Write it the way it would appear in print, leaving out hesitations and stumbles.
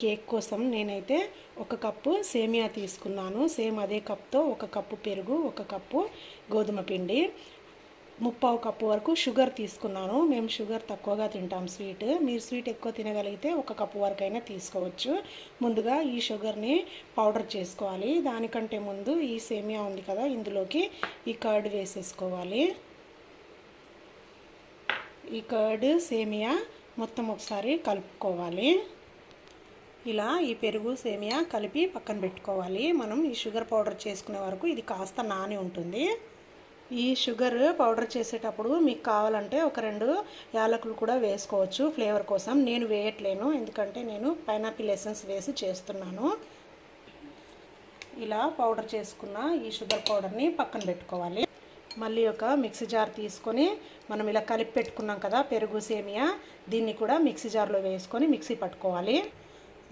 Cake కోసం నేనైతే 1 cup సేమియా తీసుకున్నాను. సేమ్ అదే కప్తో 1 కప్పు పెరుగు, 1 కప్పు గోధుమ పిండి, 3/4 కప్పు వరకు షుగర్ తీసుకున్నాను. మేము షుగర్ తక్కువగా తింటాం స్వీట్. మీరు స్వీట్ ఎక్కువ తినగలిగితే 1 కప్పు వరకైనా తీసుకోవచ్చు. ముందుగా ఈ షుగర్ని పౌడర్ చేసుకోవాలి. దానికంటే ముందు ఈ సేమియా ఉంది కదా, ఇందులోకి ఈ కర్డ్ వేసేసుకోవాలి. ఈ కర్డ్ సేమియా మొత్తం ఒకసారి కలుపుకోవాలి. ఇలా ఈ పెరుగు సేమియా కలిపి పక్కన పెట్టుకోవాలి. మనం ఈ షుగర్ పౌడర్ చేసుకునే వరకు ఇది కాస్త నాని ఉంటుంది. ఈ షుగర్ పౌడర్ చేసేటప్పుడు మీకు కావాలంటే ఒక 2 యాలకులు కూడా వేసుకోవచ్చు ఫ్లేవర్ కోసం. నేను వేయట్లేను, ఎందుకంటే నేను పైనాపిల్ ఎసెన్స్ వేసి చేస్తున్నాను. ఇలా పౌడర్ చేసుకున్న ఈ షుగర్ పౌడర్ని పక్కన పెట్టుకోవాలి. మళ్ళీ ఒక మిక్సీ జార్ తీసుకొని మనం ఇలా కలిపి పెట్టుకున్నాం కదా పెరుగు సేమియా, దీన్ని కూడా మిక్సీ జార్లో వేసుకొని మిక్సీ పట్టుకోవాలి.